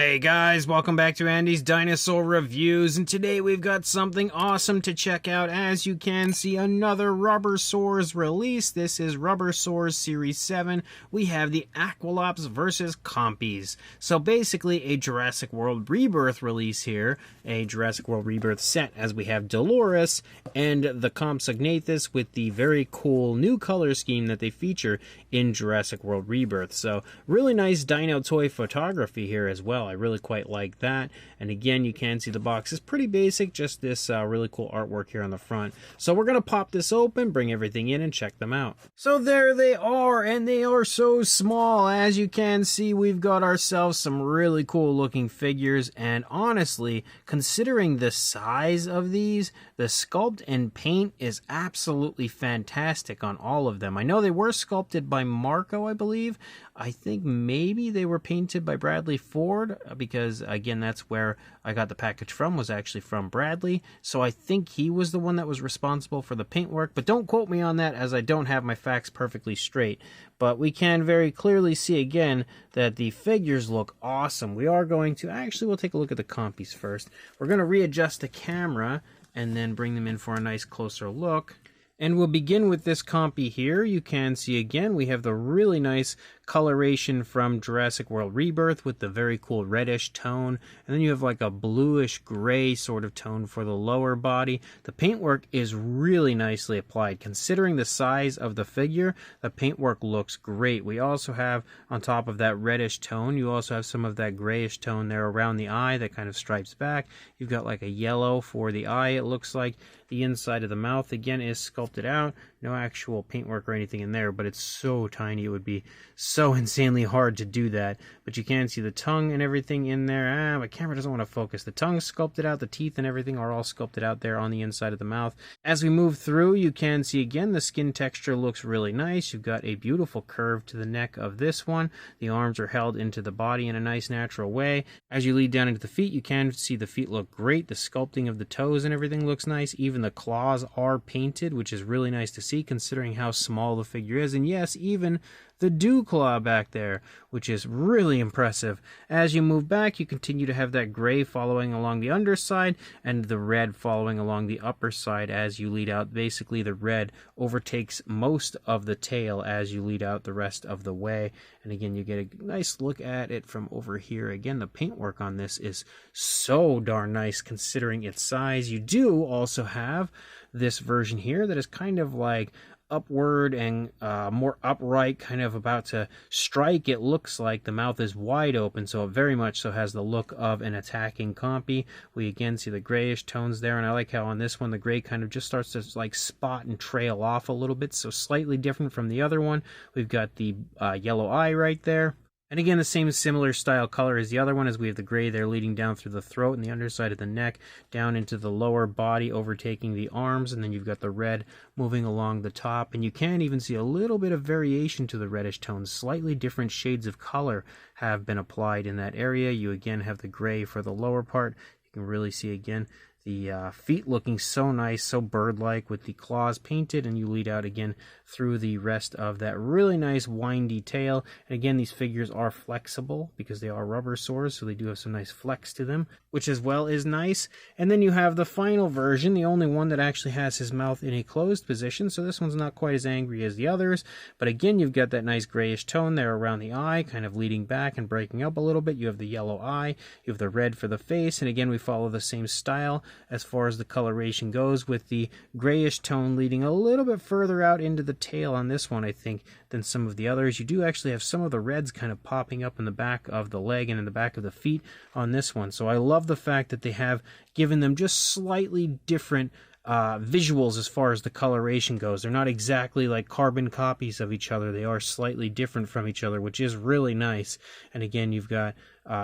Hey guys, welcome back to Andy's Dinosaur Reviews, and today we've got something awesome to check out. As you can see, another RUBBERSAURS release. This is RUBBERSAURS Series 7. We have the Aquilops versus Compys. So basically a Jurassic World Rebirth release here, a Jurassic World Rebirth set, as we have Dolores and the Compsognathus with the very cool new color scheme that they feature in Jurassic World Rebirth. So really nice dino toy photography here as well. I really quite like that. And again, you can see the box is pretty basic, just this really cool artwork here on the front. So we're going to pop this open, bring everything in, and check them out. So there they are, and they are so small. As you can see, we've got ourselves some really cool looking figures, and honestly, considering the size of these, the sculpt and paint is absolutely fantastic on all of them. I know they were sculpted by Marco, I believe. I think maybe they were painted by Bradley Ford, because again, that's where I got the package from, was actually from Bradley. So I think he was the one that was responsible for the paintwork, but don't quote me on that, as I don't have my facts perfectly straight. But we can very clearly see again that the figures look awesome. We are going to, actually we'll take a look at the Compys first. We're going to readjust the camera and then bring them in for a nice closer look. And we'll begin with this Compy here. You can see again, we have the really nice coloration from Jurassic World Rebirth with the very cool reddish tone. And then you have like a bluish gray sort of tone for the lower body. The paintwork is really nicely applied. Considering the size of the figure, the paintwork looks great. We also have, on top of that reddish tone, you also have some of that grayish tone there around the eye that kind of stripes back. You've got like a yellow for the eye, it looks like. The inside of the mouth, again, is sculpted out. No actual paintwork or anything in there, but it's so tiny, it would be so insanely hard to do that. But you can see the tongue and everything in there. My camera doesn't want to focus. The tongue's sculpted out, the teeth and everything are all sculpted out there on the inside of the mouth. As we move through, you can see again the skin texture looks really nice. You've got a beautiful curve to the neck of this one. The arms are held into the body in a nice natural way. As you lead down into the feet, you can see the feet look great. The sculpting of the toes and everything looks nice. Even the claws are painted, which is really nice to see considering how small the figure is. And yes, even the dew claw back there, which is really impressive. As you move back, you continue to have that gray following along the underside and the red following along the upper side as you lead out. Basically, the red overtakes most of the tail as you lead out the rest of the way. And again, you get a nice look at it from over here. Again, the paintwork on this is so darn nice considering its size. You do also have this version here that is kind of like upward and more upright, kind of about to strike. It looks like the mouth is wide open, so it very much so has the look of an attacking Compy. We again see the grayish tones there, and I like how on this one the gray kind of just starts to like spot and trail off a little bit, so slightly different from the other one. We've got the yellow eye right there. And again, the same similar style color as the other one, as we have the gray there leading down through the throat and the underside of the neck, down into the lower body, overtaking the arms, and then you've got the red moving along the top. And you can even see a little bit of variation to the reddish tones. Slightly different shades of color have been applied in that area. You again have the gray for the lower part. You can really see again the feet looking so nice, so bird-like with the claws painted, and you lead out again through the rest of that really nice windy tail. And again, these figures are flexible because they are RUBBERSAURS, so they do have some nice flex to them, which as well is nice. And then you have the final version, the only one that actually has his mouth in a closed position, so this one's not quite as angry as the others. But again, you've got that nice grayish tone there around the eye, kind of leading back and breaking up a little bit. You have the yellow eye, you have the red for the face, and again, we follow the same style as far as the coloration goes, with the grayish tone leading a little bit further out into the tail on this one, I think, than some of the others. You do actually have some of the reds kind of popping up in the back of the leg and in the back of the feet on this one. So I love the fact that they have given them just slightly different visuals as far as the coloration goes. They're not exactly like carbon copies of each other. They are slightly different from each other, which is really nice. And again, you've got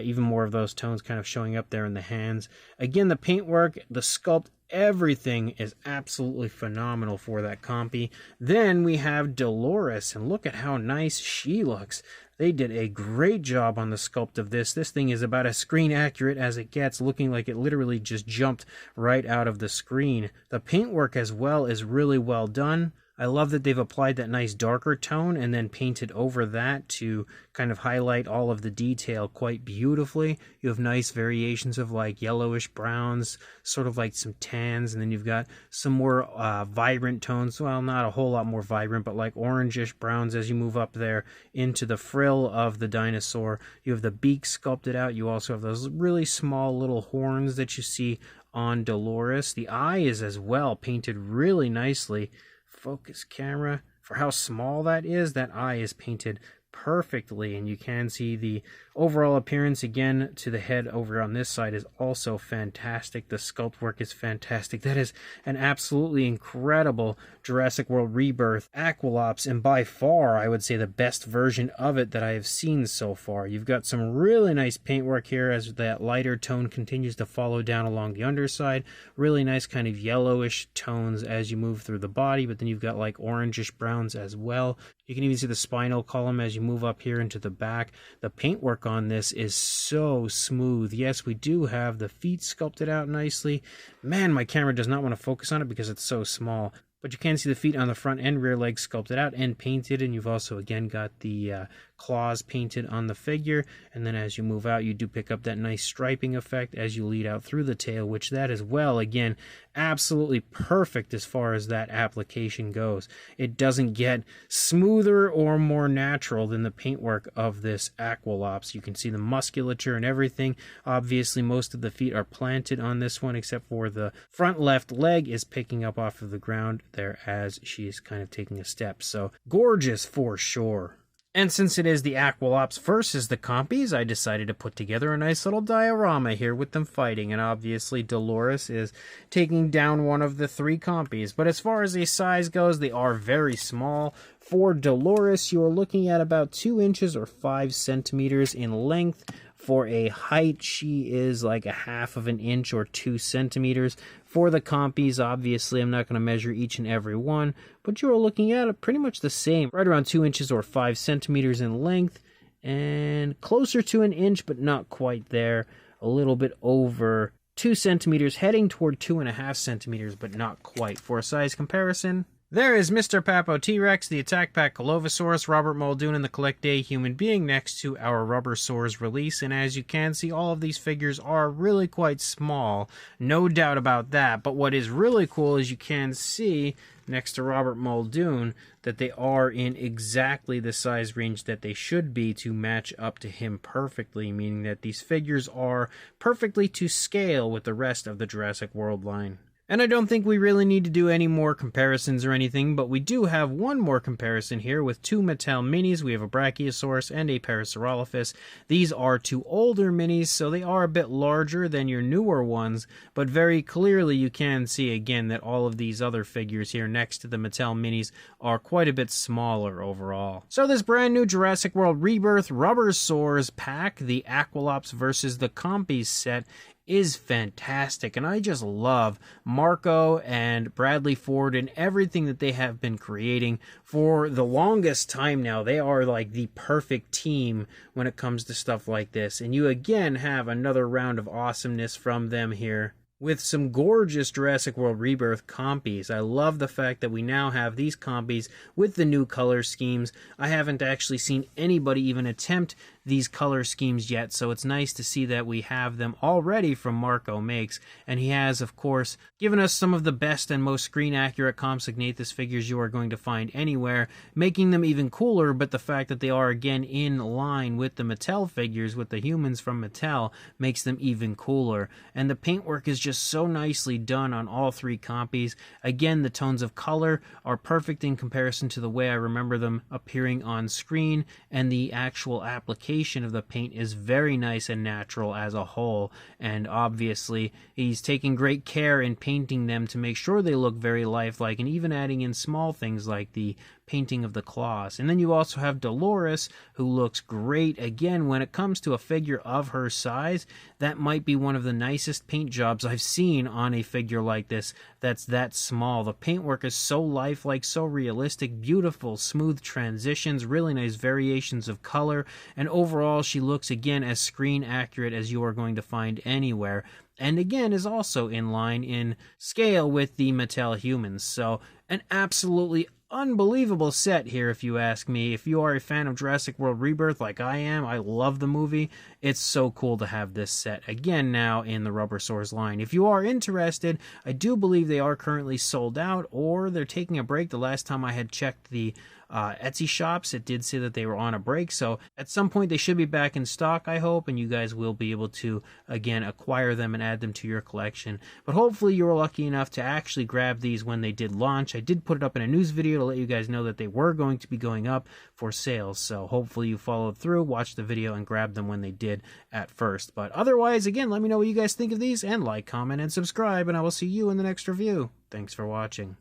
even more of those tones kind of showing up there in the hands. Again, the paintwork, the sculpt, everything is absolutely phenomenal for that Compy. Then we have Dolores, and look at how nice she looks. They did a great job on the sculpt of this. This thing is about as screen accurate as it gets, looking like it literally just jumped right out of the screen. The paintwork as well is really well done. I love that they've applied that nice darker tone and then painted over that to kind of highlight all of the detail quite beautifully. You have nice variations of like yellowish browns, sort of like some tans, and then you've got some more vibrant tones. Well, not a whole lot more vibrant, but like orangish browns as you move up there into the frill of the dinosaur. You have the beak sculpted out. You also have those really small little horns that you see on Dolores. The eye is as well painted really nicely. Focus camera, for how small that is, that eye is painted perfectly, and you can see the overall appearance again to the head over on this side is also fantastic. The sculpt work is fantastic. That is an absolutely incredible Jurassic World Rebirth Aquilops, and by far I would say the best version of it that I have seen so far. You've got some really nice paintwork here as that lighter tone continues to follow down along the underside. Really nice kind of yellowish tones as you move through the body, but then you've got like orangish browns as well. You can even see the spinal column as you move up here into the back. The paintwork on this is so smooth. Yes, we do have the feet sculpted out nicely. Man, my camera does not want to focus on it because it's so small. But you can see the feet on the front and rear legs sculpted out and painted, and you've also again got the claws painted on the figure. And then as you move out, you do pick up that nice striping effect as you lead out through the tail, which that as well, again, absolutely perfect as far as that application goes. It doesn't get smoother or more natural than the paintwork of this Aquilops. You can see the musculature and everything. Obviously, most of the feet are planted on this one, except for the front left leg is picking up off of the ground there as she's kind of taking a step. So gorgeous for sure. And since it is the Aquilops versus the Compys, I decided to put together a nice little diorama here with them fighting. And obviously Dolores is taking down one of the three Compys. But as far as the size goes, they are very small. For Dolores, you are looking at about 2 inches or 5 centimeters in length. For a height, she is like a half of an inch or 2 centimeters. For the Compys, obviously, I'm not going to measure each and every one, but you are looking at pretty much the same, right around 2 inches or 5 centimeters in length, and closer to an inch, but not quite there. A little bit over 2 centimeters, heading toward 2.5 centimeters, but not quite. For a size comparison, there is Mr. Papo T-Rex, the Attack Pack Colovosaurus, Robert Muldoon, and the Collect Day Human Being next to our RUBBERSAURS release. And as you can see, all of these figures are really quite small. No doubt about that. But what is really cool is you can see next to Robert Muldoon that they are in exactly the size range that they should be to match up to him perfectly, meaning that these figures are perfectly to scale with the rest of the Jurassic World line. And I don't think we really need to do any more comparisons or anything, but we do have one more comparison here with 2 Mattel minis. We have a Brachiosaurus and a Parasaurolophus. These are 2 older minis, so they are a bit larger than your newer ones, but very clearly you can see again that all of these other figures here next to the Mattel minis are quite a bit smaller overall. So this brand new Jurassic World Rebirth RUBBERSAURS pack, the Aquilops versus the Compys set, is fantastic, and I just love Marco and Bradley Ford and everything that they have been creating for the longest time now. They are like the perfect team when it comes to stuff like this, and you again have another round of awesomeness from them here with some gorgeous Jurassic World Rebirth Compys. I love the fact that we now have these Compys with the new color schemes. I haven't actually seen anybody even attempt these color schemes yet, so it's nice to see that we have them already from Marco Makes, and he has, of course, given us some of the best and most screen-accurate Compsognathus figures you are going to find anywhere, making them even cooler, but the fact that they are, again, in line with the Mattel figures, with the humans from Mattel, makes them even cooler. And the paintwork is just so nicely done on all 3 Compys. Again, the tones of color are perfect in comparison to the way I remember them appearing on screen, and the actual application of the paint is very nice and natural as a whole, and obviously he's taking great care in painting them to make sure they look very lifelike, and even adding in small things like the painting of the claws. And then you also have Dolores, who looks great. Again, when it comes to a figure of her size, that might be one of the nicest paint jobs I've seen on a figure like this that's that small. The paintwork is so lifelike, so realistic, beautiful, smooth transitions, really nice variations of color, and overall she looks, again, as screen accurate as you are going to find anywhere. And again, is also in line in scale with the Mattel humans. So an absolutely unbelievable set here, if you ask me. If you are a fan of Jurassic World Rebirth like I am, I love the movie. It's so cool to have this set again now in the RUBBERSAURS line. If you are interested, I do believe they are currently sold out, or they're taking a break. The last time I had checked the Etsy shops, it did say that they were on a break, so at some point they should be back in stock, I hope, and you guys will be able to again acquire them and add them to your collection. But hopefully you were lucky enough to actually grab these when they did launch. I did put it up in a news video to let you guys know that they were going to be going up for sales, so hopefully you followed through, watched the video, and grabbed them when they did at first. But otherwise, again, let me know what you guys think of these, and like, comment, and subscribe, and I will see you in the next review. Thanks for watching.